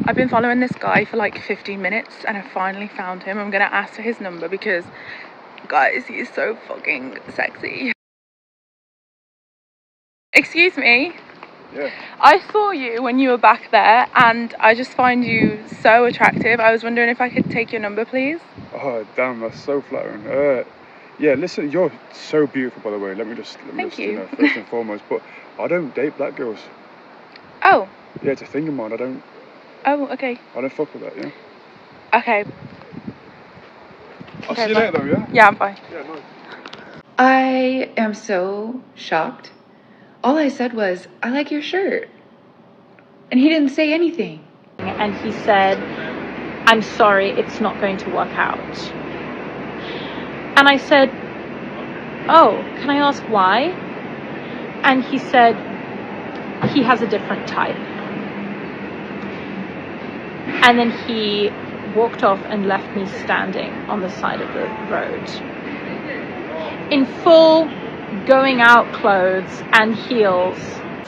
I've been following this guy for like 15 minutes and I finally found him. I'm gonna ask for his number because, guys, he is so fucking sexy. Excuse me? Yeah. I saw you when you were back there and I just find you so attractive. I was wondering if I could take your number, please. Oh, damn, that's so flattering. Yeah, listen, you're so beautiful, by the way. Let me just Thank you. first and foremost, but I don't date black girls. Oh. Yeah, it's a thing of mine. Oh, okay. I don't fuck with that, yeah? Okay. I'll see you later, though, yeah? Yeah, I'm fine. Yeah, nice. I am so shocked. All I said was, I like your shirt. And he didn't say anything. And he said, I'm sorry, it's not going to work out. And I said, oh, can I ask why? And he said, he has a different type. And then he walked off and left me standing on the side of the road. In full going out clothes and heels.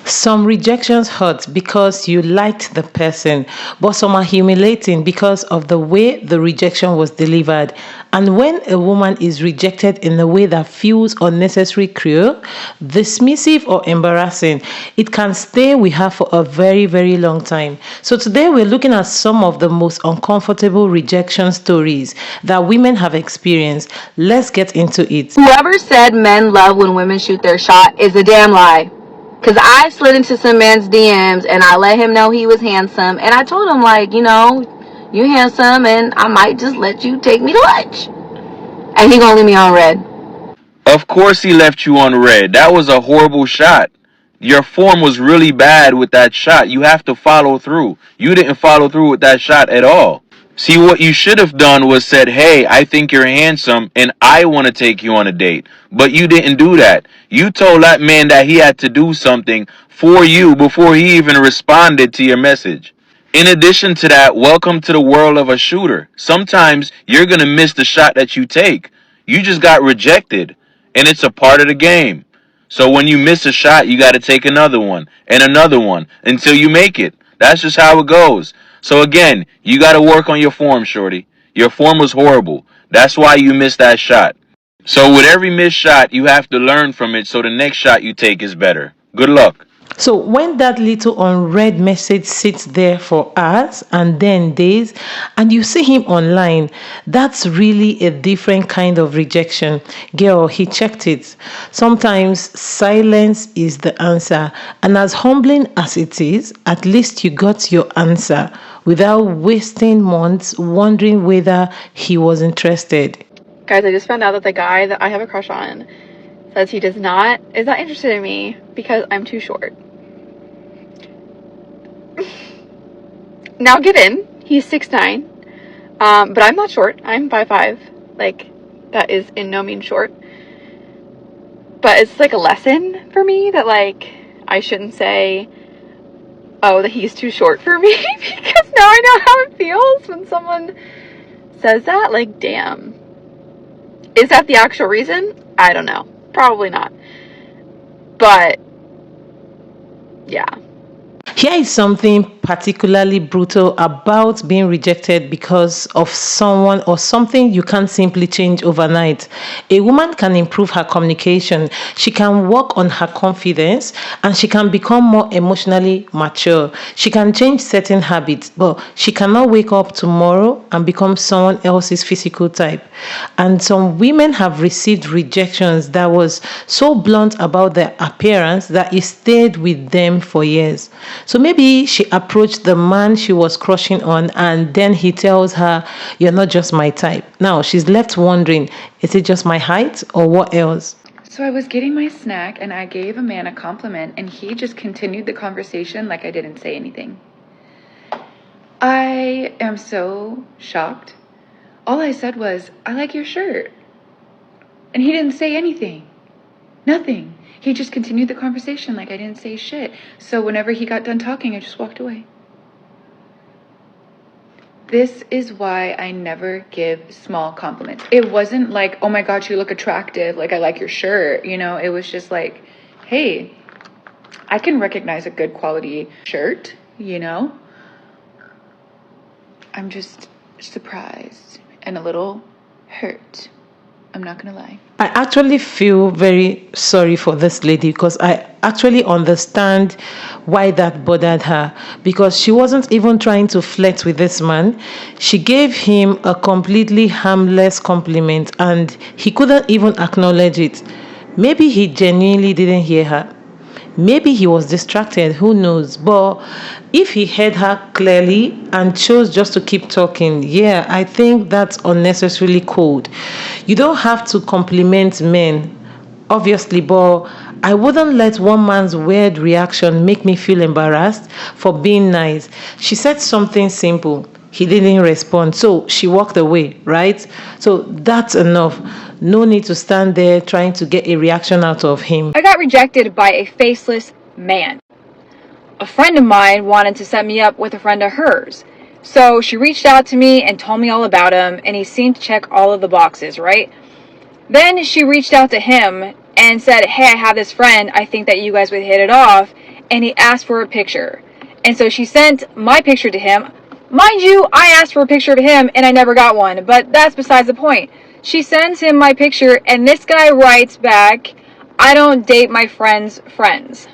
Some rejections hurt because you liked the person, but some are humiliating because of the way the rejection was delivered. And when a woman is rejected in a way that feels unnecessarily cruel, dismissive, or embarrassing, it can stay with her for a very, very long time. So today we're looking at some of the most uncomfortable rejection stories that women have experienced. Let's get into it. Whoever said men love when women shoot their shot is a damn lie. Because I slid into some man's DMs and I let him know he was handsome. And I told him, like, you know, you're handsome and I might just let you take me to lunch. And he gonna leave me on red. Of course he left you on red. That was a horrible shot. Your form was really bad with that shot. You have to follow through. You didn't follow through with that shot at all. See, what you should have done was said, hey, I think you're handsome and I want to take you on a date. But you didn't do that. You told that man that he had to do something for you before he even responded to your message. In addition to that, welcome to the world of a shooter. Sometimes you're going to miss the shot that you take. You just got rejected, and it's a part of the game. So when you miss a shot, you got to take another one and another one until you make it. That's just how it goes. So again, you got to work on your form, shorty. Your form was horrible. That's why you missed that shot. So with every missed shot, you have to learn from it so the next shot you take is better. Good luck. So when that little unread message sits there for hours and then days, and you see him online, that's really a different kind of rejection. Girl, he checked it. Sometimes silence is the answer. And as humbling as it is, at least you got your answer without wasting months wondering whether he was interested. Guys, I just found out that the guy that I have a crush on says he is not interested in me because I'm too short. Now given, he's 6'9", but I'm not short. I'm 5'5". Like, that is in no means short. But it's like a lesson for me that, like, I shouldn't say, oh, that he's too short for me, because now I know how it feels when someone says that. Like, damn. Is that the actual reason? I don't know. Probably not. But, yeah. Here is something particularly brutal about being rejected because of someone or something you can't simply change overnight. A woman can improve her communication, she can work on her confidence, and she can become more emotionally mature. She can change certain habits, but she cannot wake up tomorrow and become someone else's physical type. And some women have received rejections that was so blunt about their appearance that it stayed with them for years. So maybe she approached the man she was crushing on and then he tells her, you're not just my type. Now she's left wondering, is it just my height or what else? So I was getting my snack and I gave a man a compliment and he just continued the conversation like I didn't say anything. I am so shocked. All I said was, I like your shirt. And he didn't say anything. Nothing. He just continued the conversation like I didn't say shit. So whenever he got done talking, I just walked away. This is why I never give small compliments. It wasn't like, oh my God, you look attractive. Like, I like your shirt. You know, it was just like, hey, I can recognize a good quality shirt, you know? I'm just surprised and a little hurt. I'm not gonna lie. I actually feel very sorry for this lady because I actually understand why that bothered her, because she wasn't even trying to flirt with this man. She gave him a completely harmless compliment and he couldn't even acknowledge it. Maybe he genuinely didn't hear her. Maybe he was distracted, who knows? But if he heard her clearly and chose just to keep talking, yeah, I think that's unnecessarily cold. You don't have to compliment men, obviously, but I wouldn't let one man's weird reaction make me feel embarrassed for being nice. She said something simple. He didn't respond, so she walked away, right? So that's enough. No need to stand there trying to get a reaction out of him. I got rejected by a faceless man. A friend of mine wanted to set me up with a friend of hers. So she reached out to me and told me all about him, and he seemed to check all of the boxes, right? Then she reached out to him and said, hey, I have this friend, I think that you guys would hit it off, and he asked for a picture. And so she sent my picture to him. Mind you, I asked for a picture of him and I never got one, but that's besides the point. She sends him my picture and this guy writes back, I don't date my friends' friends.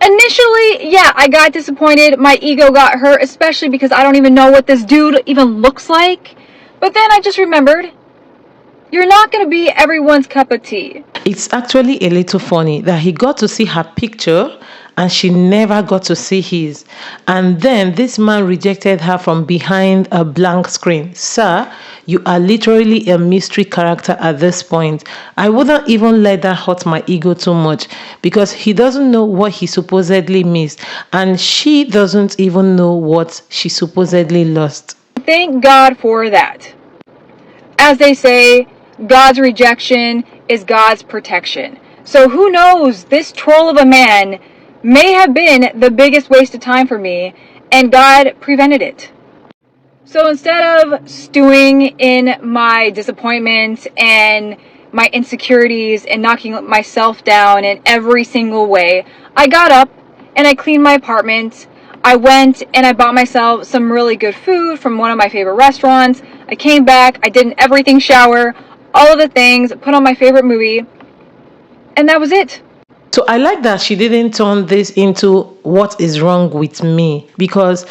Initially, yeah, I got disappointed. My ego got hurt, especially because I don't even know what this dude even looks like. But then I just remembered, you're not going to be everyone's cup of tea. It's actually a little funny that he got to see her picture and she never got to see his. And then this man rejected her from behind a blank screen. Sir, you are literally a mystery character at this point. I wouldn't even let that hurt my ego too much because he doesn't know what he supposedly missed and she doesn't even know what she supposedly lost. Thank God for that. As they say, God's rejection is God's protection. So who knows, this troll of a man may have been the biggest waste of time for me, and God prevented it. So instead of stewing in my disappointment and my insecurities and knocking myself down in every single way, I got up and I cleaned my apartment. I went and I bought myself some really good food from one of my favorite restaurants. I came back, I did an everything shower, all of the things, put on my favorite movie, and that was it. So I like that she didn't turn this into what is wrong with me, because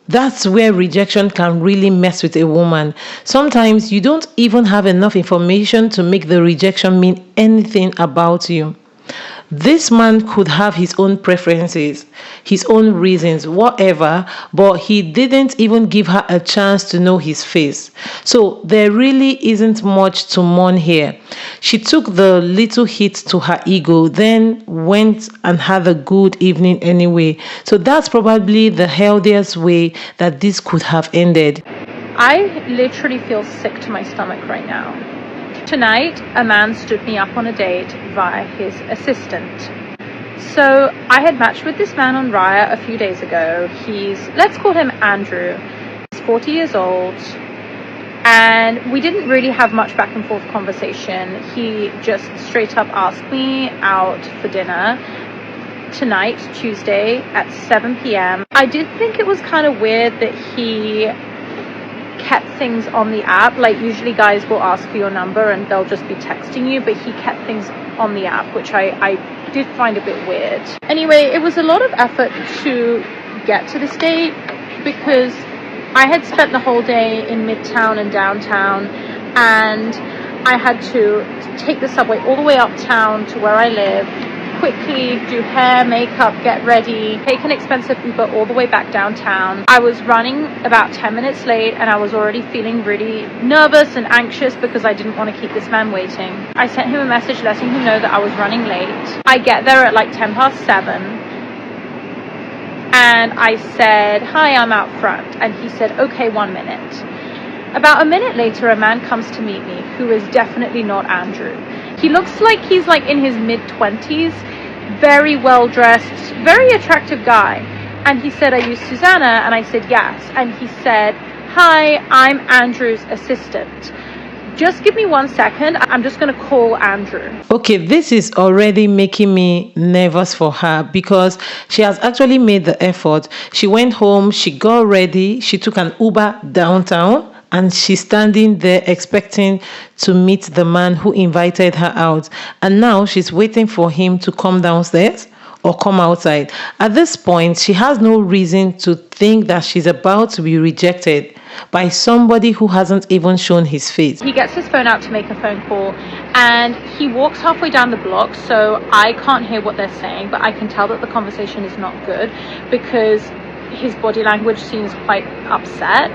that's where rejection can really mess with a woman. Sometimes you don't even have enough information to make the rejection mean anything about you. This man could have his own preferences, his own reasons, whatever, but he didn't even give her a chance to know his face. So there really isn't much to mourn here. She took the little hit to her ego, then went and had a good evening anyway. So that's probably the healthiest way that this could have ended. I literally feel sick to my stomach right now. Tonight, a man stood me up on a date via his assistant. So I had matched with this man on Raya a few days ago. Let's call him Andrew. He's 40 years old. And we didn't really have much back and forth conversation. He just straight up asked me out for dinner tonight, Tuesday, at 7 p.m. I did think it was kind of weird that he kept things on the app. Like usually guys will ask for your number and they'll just be texting you, but he kept things on the app, which I did find a bit weird. Anyway, it was a lot of effort to get to this date because I had spent the whole day in Midtown and downtown, and I had to take the subway all the way uptown to where I live, quickly do hair, makeup, get ready, take an expensive Uber all the way back downtown. I was running about 10 minutes late and I was already feeling really nervous and anxious because I didn't want to keep this man waiting. I sent him a message letting him know that I was running late. I get there at like 7:10 and I said, hi, I'm out front. And he said, okay, 1 minute. About a minute later, a man comes to meet me who is definitely not Andrew. He looks like he's like in his mid-20s, very well dressed, very attractive guy. And he said, are you Susanna? And I said, yes. And he said, hi, I'm Andrew's assistant. Just give me 1 second. I'm just going to call Andrew. Okay, this is already making me nervous for her because she has actually made the effort. She went home, she got ready, she took an Uber downtown, and she's standing there expecting to meet the man who invited her out. And now she's waiting for him to come downstairs or come outside. At this point, she has no reason to think that she's about to be rejected by somebody who hasn't even shown his face. He gets his phone out to make a phone call, and he walks halfway down the block, so I can't hear what they're saying, but I can tell that the conversation is not good because his body language seems quite upset.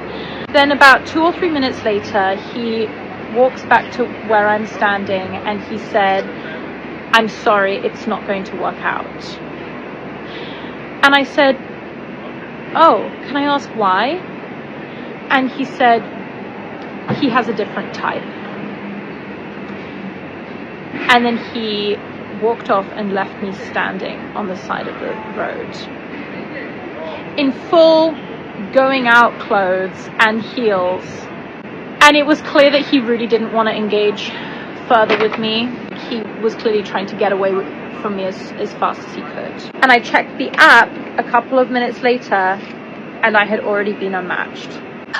Then about 2 or 3 minutes later, he walks back to where I'm standing and he said, "I'm sorry, it's not going to work out." And I said, "Oh, can I ask why?" And he said he has a different type. And then he walked off and left me standing on the side of the road in full going out clothes and heels. And it was clear that he really didn't want to engage further with me. He was clearly trying to get away from me as fast as he could. And I checked the app a couple of minutes later and I had already been unmatched.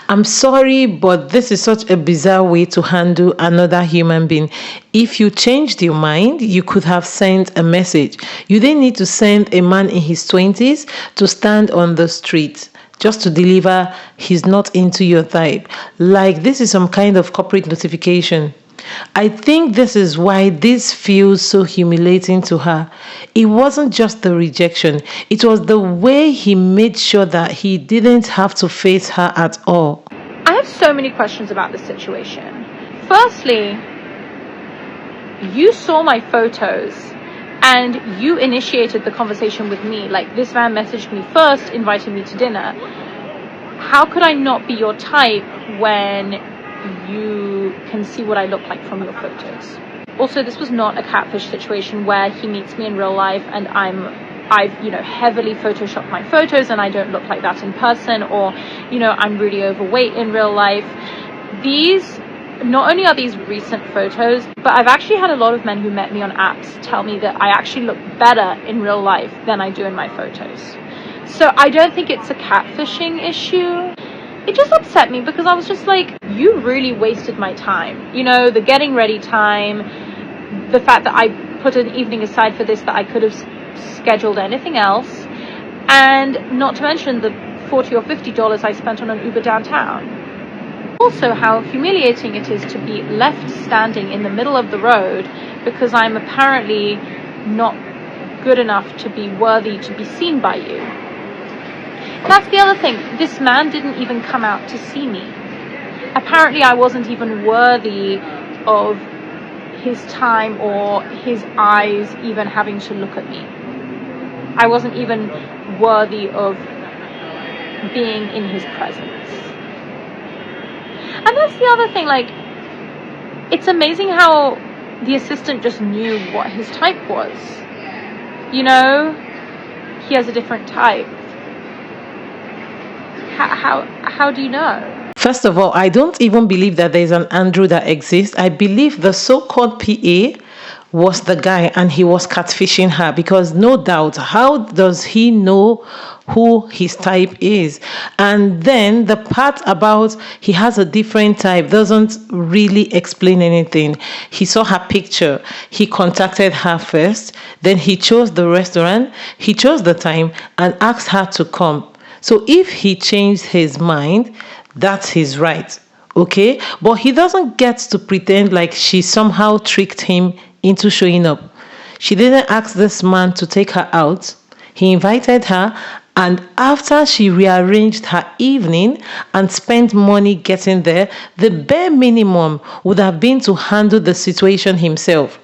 I'm sorry, but this is such a bizarre way to handle another human being. If you changed your mind, you could have sent a message. You didn't need to send a man in his 20s to stand on the street just to deliver he's not into your type. Like this is some kind of corporate notification. I think this is why this feels so humiliating to her. It wasn't just the rejection, it was the way he made sure that he didn't have to face her at all. I have so many questions about this situation. Firstly, you saw my photos and you initiated the conversation with me. Like, this man messaged me first, invited me to dinner. How could I not be your type when you can see what I look like from your photos? Also, this was not a catfish situation where he meets me in real life and I've heavily photoshopped my photos and I don't look like that in person, or I'm really overweight in real life. Not only are these recent photos, but I've actually had a lot of men who met me on apps tell me that I actually look better in real life than I do in my photos. So I don't think it's a catfishing issue. It just upset me because I was just like, you really wasted my time. The getting ready time, the fact that I put an evening aside for this that I could have scheduled anything else, and not to mention the $40 or $50 I spent on an Uber downtown. Also, how humiliating it is to be left standing in the middle of the road because I'm apparently not good enough to be worthy to be seen by you. That's the other thing. This man didn't even come out to see me. Apparently, I wasn't even worthy of his time or his eyes even having to look at me. I wasn't even worthy of being in his presence. And that's the other thing, like, it's amazing how the assistant just knew what his type was. He has a different type. How do you know? First of all, I don't even believe that there's an Andrew that exists. I believe the so-called PA was the guy and he was catfishing her, because no doubt, how does he know who his type is? And then the part about he has a different type doesn't really explain anything. He saw her picture, he contacted her first, then he chose the restaurant, he chose the time and asked her to come. So if he changed his mind, that's his right, okay? But he doesn't get to pretend like she somehow tricked him into showing up. She didn't ask this man to take her out. He invited her, and after she rearranged her evening and spent money getting there, the bare minimum would have been to handle the situation himself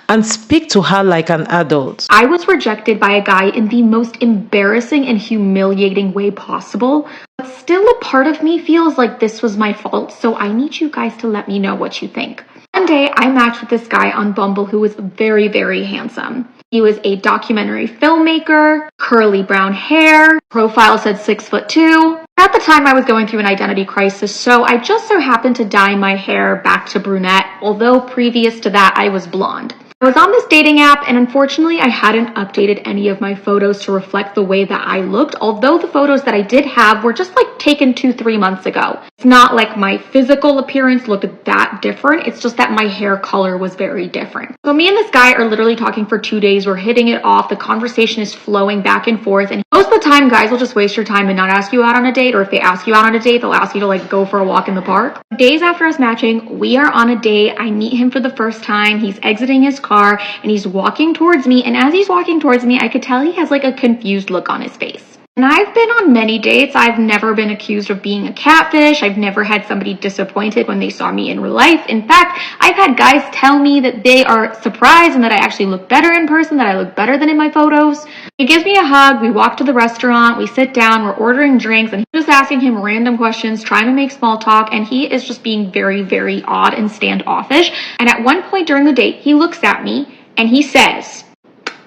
and speak to her like an adult. I was rejected by a guy in the most embarrassing and humiliating way possible, but still a part of me feels like this was my fault, so I need you guys to let me know what you think. One day, I matched with this guy on Bumble who was very, very handsome. He was a documentary filmmaker, curly brown hair, profile said 6'2". At At the time, I was going through an identity crisis, so I just so happened to dye my hair back to brunette, although previous to that, I was blonde. I was on this dating app, and unfortunately, I hadn't updated any of my photos to reflect the way that I looked, although the photos that I did have were just like taken 2-3 months ago. It's not like my physical appearance looked that different, it's just that my hair color was very different. So me and this guy are literally talking for 2 days, we're hitting it off, the conversation is flowing back and forth, and most of the time, guys will just waste your time and not ask you out on a date, or if they ask you out on a date, they'll ask you to like go for a walk in the park. Days after us matching, we are on a date, I meet him for the first time, he's exiting his car, and he's walking towards me, and as he's walking towards me, I could tell he has like a confused look on his face. And I've been on many dates. I've never been accused of being a catfish. I've never had somebody disappointed when they saw me in real life. In fact, I've had guys tell me that they are surprised and that I actually look better in person, that I look better than in my photos. He gives me a hug, we walk to the restaurant, we sit down, we're ordering drinks, and he's just asking him random questions, trying to make small talk, and he is just being very, very odd and standoffish. And at one point during the date, he looks at me and he says,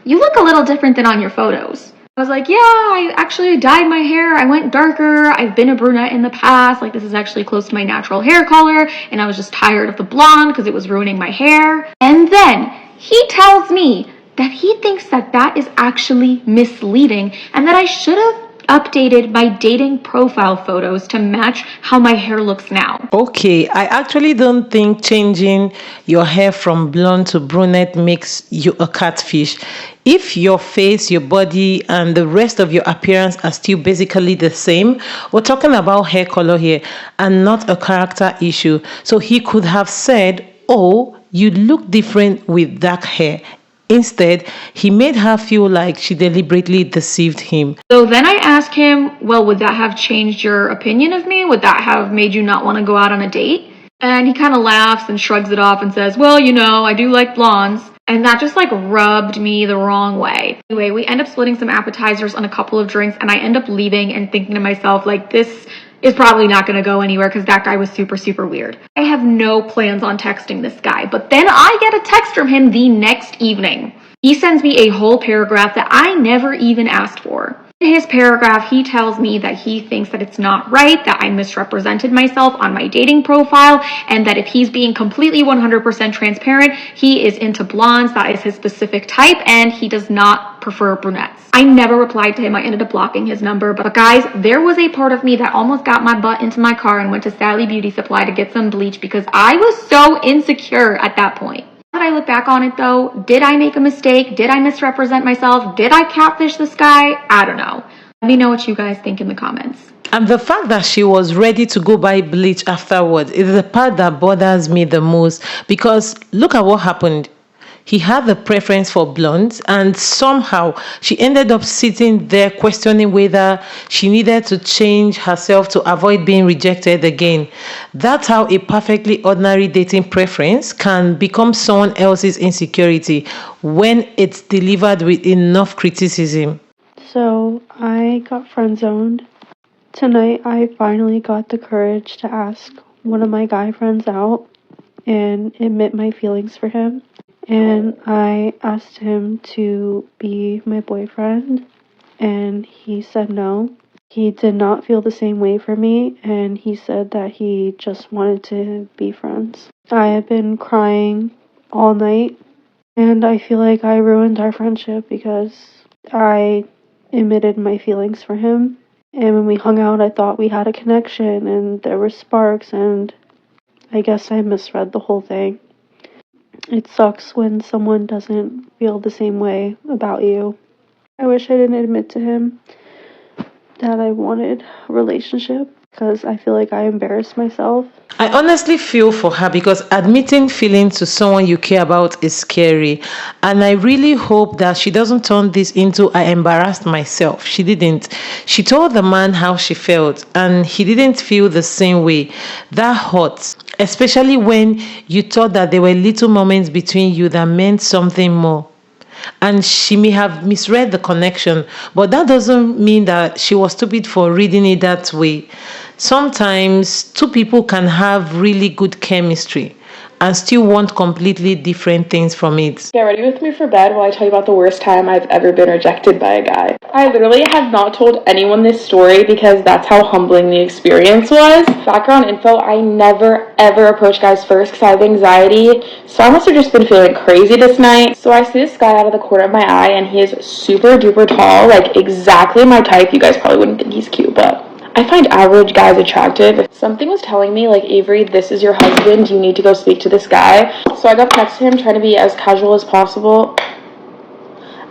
"You look a little different than on your photos." I was like, yeah, I actually dyed my hair. I went darker. I've been a brunette in the past. Like, this is actually close to my natural hair color. And I was just tired of the blonde because it was ruining my hair. And then he tells me that he thinks that that is actually misleading and that I should have updated my dating profile photos to match how my hair looks now. Okay, I actually don't think changing your hair from blonde to brunette makes you a catfish. If your face, your body, and the rest of your appearance are still basically the same, we're talking about hair color here and not a character issue. So he could have said, "Oh, you look different with dark hair." Instead, he made her feel like she deliberately deceived him. So then I asked him, well, would that have changed your opinion of me? Would that have made you not want to go out on a date? And he kind of laughs and shrugs it off and says, well, you know, I do like blondes. And that just like rubbed me the wrong way. Anyway, we end up splitting some appetizers on a couple of drinks, and I end up leaving and thinking to myself, like, this is probably not going to go anywhere because that guy was super, super weird. I have no plans on texting this guy, but then I get a text from him the next evening. He sends me a whole paragraph that I never even asked for. In his paragraph, he tells me that he thinks that it's not right, that I misrepresented myself on my dating profile, and that if he's being completely 100% transparent, he is into blondes, that is his specific type, and he does not prefer brunettes. I never replied to him. I ended up blocking his number, but guys, there was a part of me that almost got my butt into my car and went to Sally Beauty Supply to get some bleach because I was so insecure at that point. When I look back on it though, did I make a mistake? Did I misrepresent myself? Did I catfish this guy? I don't know. Let me know what you guys think in the comments. And the fact that she was ready to go buy bleach afterwards is the part that bothers me the most, because look at what happened. He had the preference for blondes, and somehow she ended up sitting there questioning whether she needed to change herself to avoid being rejected again. That's how a perfectly ordinary dating preference can become someone else's insecurity when it's delivered with enough criticism. So I got friend zoned. Tonight I finally got the courage to ask one of my guy friends out and admit my feelings for him. And I asked him to be my boyfriend, and he said no. He did not feel the same way for me, and he said that he just wanted to be friends. I have been crying all night, and I feel like I ruined our friendship because I admitted my feelings for him. And when we hung out, I thought we had a connection, and there were sparks, and I guess I misread the whole thing. It sucks when someone doesn't feel the same way about you. I wish I didn't admit to him that I wanted a relationship because I feel like I embarrassed myself. I honestly feel for her because admitting feelings to someone you care about is scary. And I really hope that she doesn't turn this into "I embarrassed myself." She didn't. She told the man how she felt, and he didn't feel the same way. That hurts, especially when you thought that there were little moments between you that meant something more. And she may have misread the connection, but that doesn't mean that she was stupid for reading it that way. Sometimes two people can have really good chemistry, and still want completely different things from it. Get ready with me for bed while I tell you about the worst time I've ever been rejected by a guy. I literally have not told anyone this story because that's how humbling the experience was. Background info, I never ever approach guys first because I have anxiety, so I must have just been feeling crazy this night. So I see this guy out of the corner of my eye and he is super duper tall, like exactly my type. You guys probably wouldn't think he's cute, but I find average guys attractive. Something was telling me, like, Avery, this is your husband, you need to go speak to this guy. So I got next to him, trying to be as casual as possible,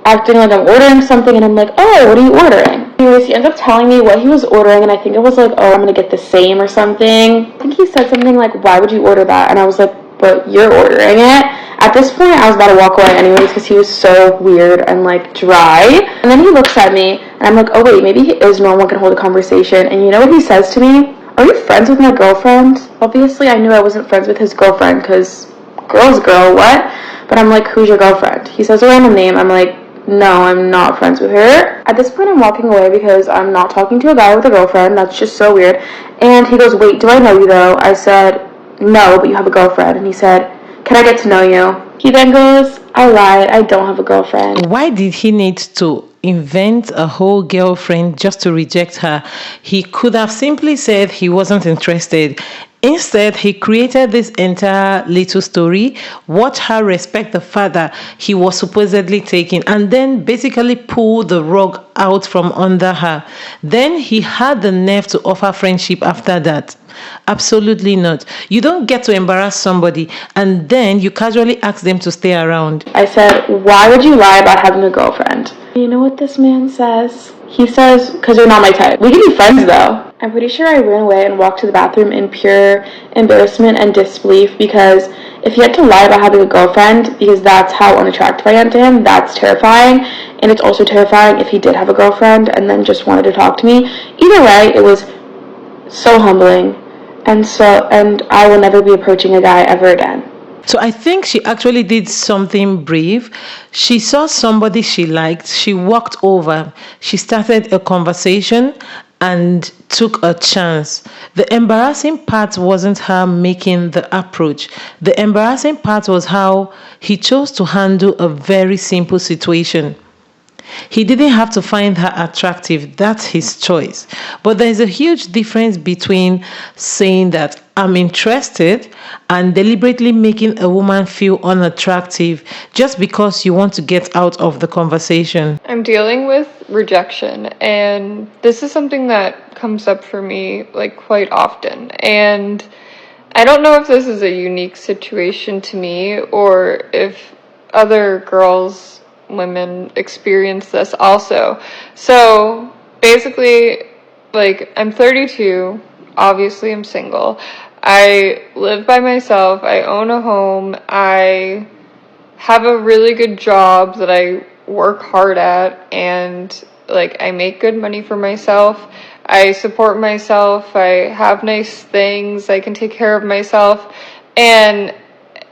acting like I'm ordering something, and I'm like, oh, what are you ordering? Anyways, he ends up telling me what he was ordering, and I think it was like, oh, I'm gonna get the same or something. I think he said something like, why would you order that? And I was like, but you're ordering it. At this point, I was about to walk away anyways because he was so weird and like dry. And then he looks at me and I'm like, oh wait, maybe he is normal, can hold a conversation. And you know what he says to me? Are you friends with my girlfriend? Obviously, I knew I wasn't friends with his girlfriend because girl's girl, what? But I'm like, who's your girlfriend? He says a random name. I'm like, no, I'm not friends with her. At this point, I'm walking away because I'm not talking to a guy with a girlfriend. That's just so weird. And he goes, wait, do I know you though? I said, no, but you have a girlfriend. And he said, can I get to know you? He then goes, I lied, I don't have a girlfriend. Why did he need to invent a whole girlfriend just to reject her? He could have simply said he wasn't interested. Instead, he created this entire little story, watch her respect the father he was supposedly taking, and then basically pull the rug out from under her. Then he had the nerve to offer friendship after that. Absolutely not. You don't get to embarrass somebody and then you casually ask them to stay around. I said, why would you lie about having a girlfriend? You know what this man says? He says, because you're not my type. We can be friends though. I'm pretty sure I ran away and walked to the bathroom in pure embarrassment and disbelief because if he had to lie about having a girlfriend because that's how unattractive I am to him, that's terrifying. And it's also terrifying if he did have a girlfriend and then just wanted to talk to me. Either way, it was so humbling. And I will never be approaching a guy ever again. So I think she actually did something brave. She saw somebody she liked. She walked over. She started a conversation and took a chance. The embarrassing part wasn't her making the approach. The embarrassing part was how he chose to handle a very simple situation. He didn't have to find her attractive. That's his choice. But there's a huge difference between saying that I'm interested and deliberately making a woman feel unattractive just because you want to get out of the conversation. I'm dealing with rejection, and this is something that comes up for me like quite often. And I don't know if this is a unique situation to me or if other women experience this also. So basically, like, I'm 32, obviously I'm single, I live by myself, I own a home, I have a really good job that I work hard at, and like I make good money for myself, I support myself, I have nice things, I can take care of myself, and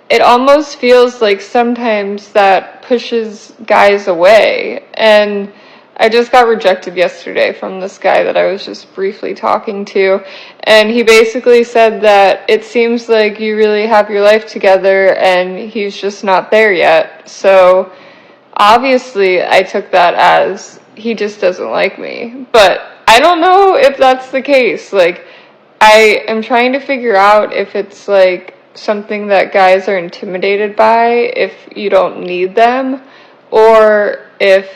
it almost feels like sometimes that pushes guys away. And I just got rejected yesterday from this guy that I was just briefly talking to. And he basically said that it seems like you really have your life together and he's just not there yet. So obviously I took that as he just doesn't like me. But I don't know if that's the case. Like, I am trying to figure out if it's like something that guys are intimidated by if you don't need them, or if,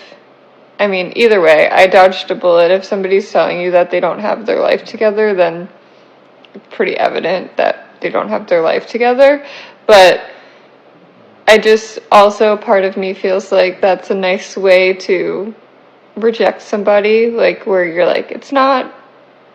I mean, either way, I dodged a bullet. If somebody's telling you that they don't have their life together, then it's pretty evident that they don't have their life together. But I just, also, part of me feels like that's a nice way to reject somebody, like where you're like, it's not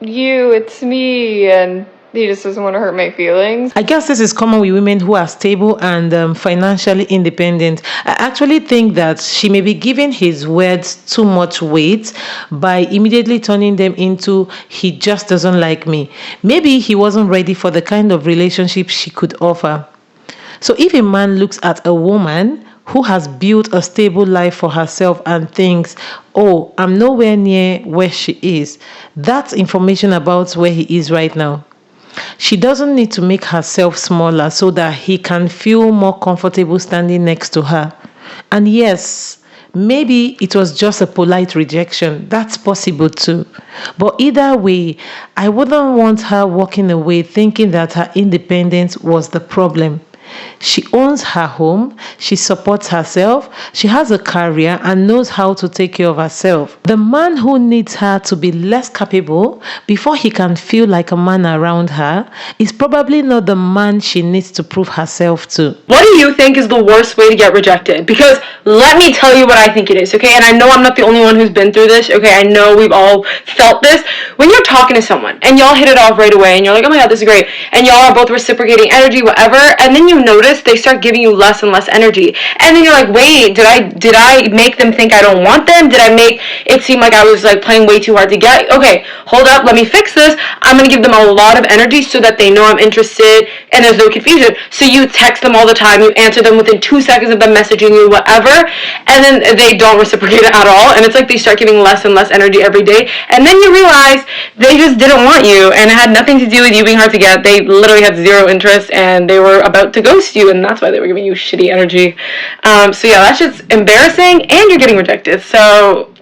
you, it's me, and he just doesn't want to hurt my feelings. I guess this is common with women who are stable and financially independent. I actually think that she may be giving his words too much weight by immediately turning them into he just doesn't like me. Maybe he wasn't ready for the kind of relationship she could offer. So if a man looks at a woman who has built a stable life for herself and thinks, oh, I'm nowhere near where she is, that's information about where he is right now. She doesn't need to make herself smaller so that he can feel more comfortable standing next to her. And yes, maybe it was just a polite rejection. That's possible too. But either way, I wouldn't want her walking away thinking that her independence was the problem. She owns her home, she supports herself, she has a career and knows how to take care of herself. The man who needs her to be less capable before he can feel like a man around her is probably not the man she needs to prove herself to. What do you think is the worst way to get rejected? Because let me tell you what I think it is, okay? And I know I'm not the only one who's been through this, okay? I know we've all felt this. When you're talking to someone and y'all hit it off right away and you're like, oh my god, this is great, and y'all are both reciprocating energy, whatever, and then you notice they start giving you less and less energy. And then you're like, wait, did I make them think I don't want them? Did I make it seem like I was like playing way too hard to get? Okay, hold up, let me fix this. I'm gonna give them a lot of energy so that they know I'm interested and there's no confusion. So you text them all the time, you answer them within 2 seconds of them messaging you, whatever, and then they don't reciprocate it at all, and it's like they start giving less and less energy every day, and then you realize they just didn't want you, and it had nothing to do with you being hard to get. They literally had zero interest, and they were about to ghost you, and that's why they were giving you shitty energy. So yeah, that's just embarrassing, and you're getting rejected, so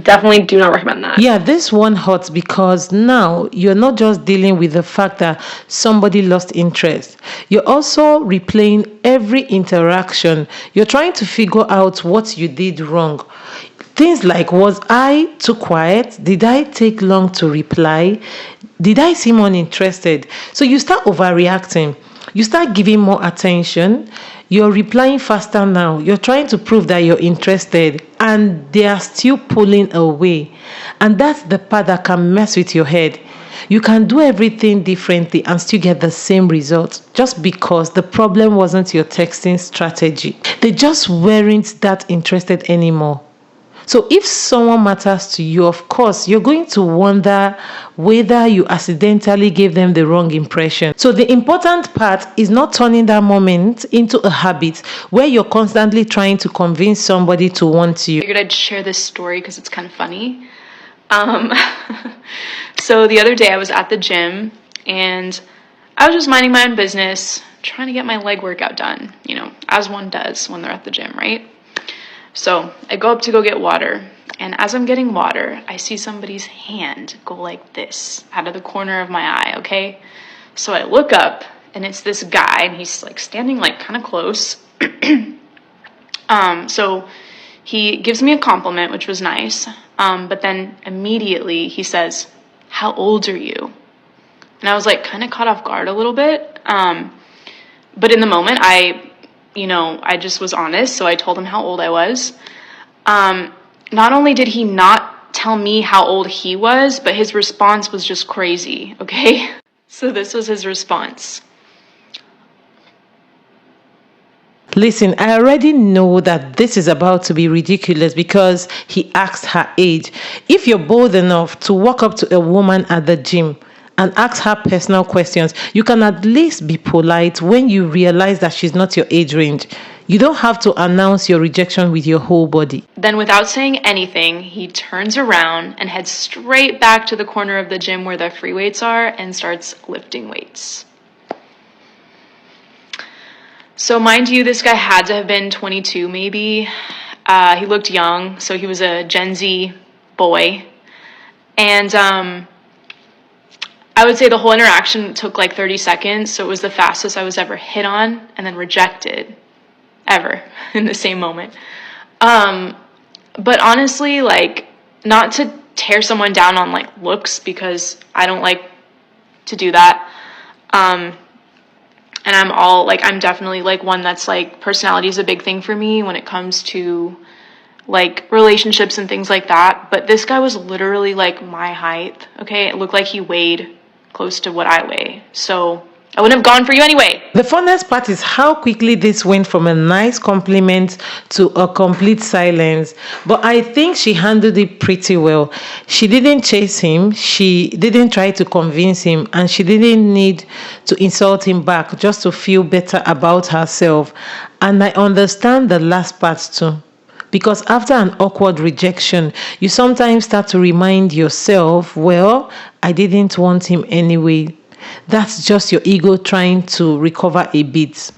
definitely do not recommend that. Yeah, this one hurts because now you're not just dealing with the fact that somebody lost interest. You're also replaying every interaction. You're trying to figure out what you did wrong. Things like, was I too quiet? Did I take long to reply? Did I seem uninterested? So you start overreacting. You start giving more attention. You're replying faster now. You're trying to prove that you're interested, and they are still pulling away. And that's the part that can mess with your head. You can do everything differently and still get the same result just because the problem wasn't your texting strategy. They just weren't that interested anymore. So if someone matters to you, of course, you're going to wonder whether you accidentally gave them the wrong impression. So the important part is not turning that moment into a habit where you're constantly trying to convince somebody to want you. I figured I'd share this story because it's kind of funny. So the other day I was at the gym and I was just minding my own business, trying to get my leg workout done, as one does when they're at the gym, right? So I go up to go get water, and as I'm getting water, I see somebody's hand go like this out of the corner of my eye, okay? So I look up, and it's this guy, and he's like standing like kind of close. So he gives me a compliment, which was nice, but then immediately he says, "How old are you?" And I was like kind of caught off guard a little bit, but in the moment I just was honest, so I told him how old I was. Not only did he not tell me how old he was, but his response was just crazy, okay? So this was his response. Listen, I already know that this is about to be ridiculous because he asked her age. If you're bold enough to walk up to a woman at the gym and ask her personal questions, you can at least be polite when you realize that she's not your age range. You don't have to announce your rejection with your whole body. Then without saying anything, he turns around and heads straight back to the corner of the gym where the free weights are and starts lifting weights. So mind you, this guy had to have been 22 maybe. He looked young, so he was a Gen Z boy. And I would say the whole interaction took like 30 seconds, so it was the fastest I was ever hit on and then rejected ever in the same moment. But honestly, like, not to tear someone down on like looks, because I don't like to do that. And I'm definitely like one that's like, personality is a big thing for me when it comes to like relationships and things like that. But this guy was literally like my height, okay? It looked like he weighed close to what I weigh. So I wouldn't have gone for you anyway. The funnest part is how quickly this went from a nice compliment to a complete silence. But I think she handled it pretty well. She didn't chase him, she didn't try to convince him, and she didn't need to insult him back just to feel better about herself. And I understand the last part too. Because after an awkward rejection, you sometimes start to remind yourself, well, I didn't want him anyway. That's just your ego trying to recover a bit.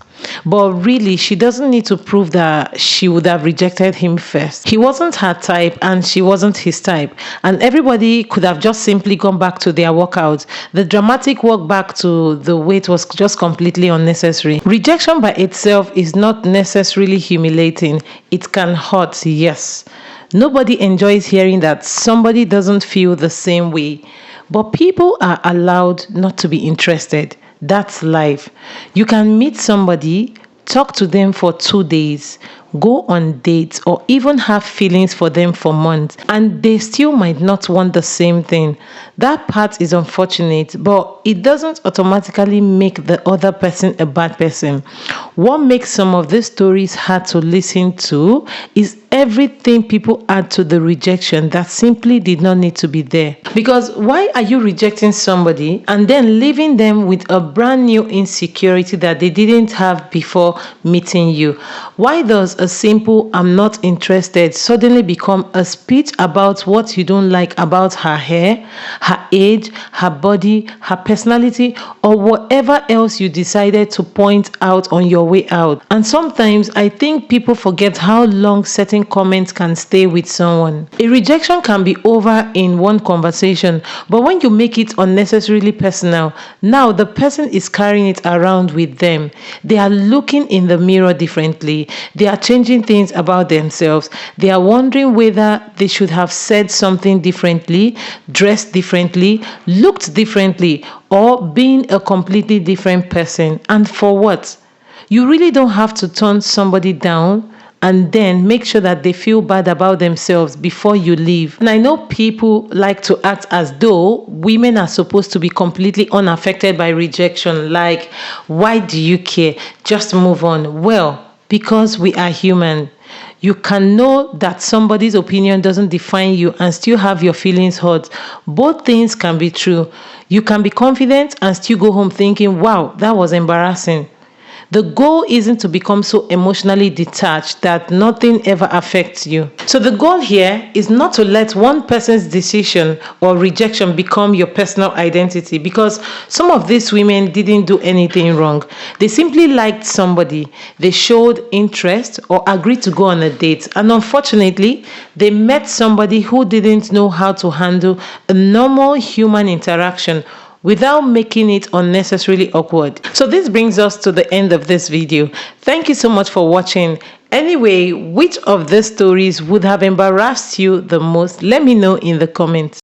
But really, she doesn't need to prove that she would have rejected him first. He wasn't her type and she wasn't his type. And everybody could have just simply gone back to their workout. The dramatic walk back to the weight was just completely unnecessary. Rejection by itself is not necessarily humiliating. It can hurt, yes. Nobody enjoys hearing that somebody doesn't feel the same way. But people are allowed not to be interested. That's life. You can meet somebody, talk to them for 2 days, go on dates, or even have feelings for them for months, and they still might not want the same thing. That part is unfortunate, but it doesn't automatically make the other person a bad person. What makes some of these stories hard to listen to is everything people add to the rejection that simply did not need to be there. Because why are you rejecting somebody and then leaving them with a brand new insecurity that they didn't have before meeting you? Why does a simple "I'm not interested" suddenly become a speech about what you don't like about her hair, her age, her body, her personality, or whatever else you decided to point out on your way out? And sometimes I think people forget how long certain comments can stay with someone. A rejection can be over in one conversation, but when you make it unnecessarily personal, now the person is carrying it around with them. They are looking in the mirror differently. They are changing things about themselves. They are wondering whether they should have said something differently, dressed differently, looked differently, or been a completely different person. And for what? You really don't have to turn somebody down and then make sure that they feel bad about themselves before you leave. And I know people like to act as though women are supposed to be completely unaffected by rejection. Like, why do you care? Just move on. Well, because we are human. You can know that somebody's opinion doesn't define you and still have your feelings hurt. Both things can be true. You can be confident and still go home thinking, wow, that was embarrassing. The goal isn't to become so emotionally detached that nothing ever affects you. So the goal here is not to let one person's decision or rejection become your personal identity, because some of these women didn't do anything wrong. They simply liked somebody, they showed interest or agreed to go on a date, and unfortunately, they met somebody who didn't know how to handle a normal human interaction without making it unnecessarily awkward. So this brings us to the end of this video. Thank you so much for watching. Anyway, which of these stories would have embarrassed you the most? Let me know in the comments.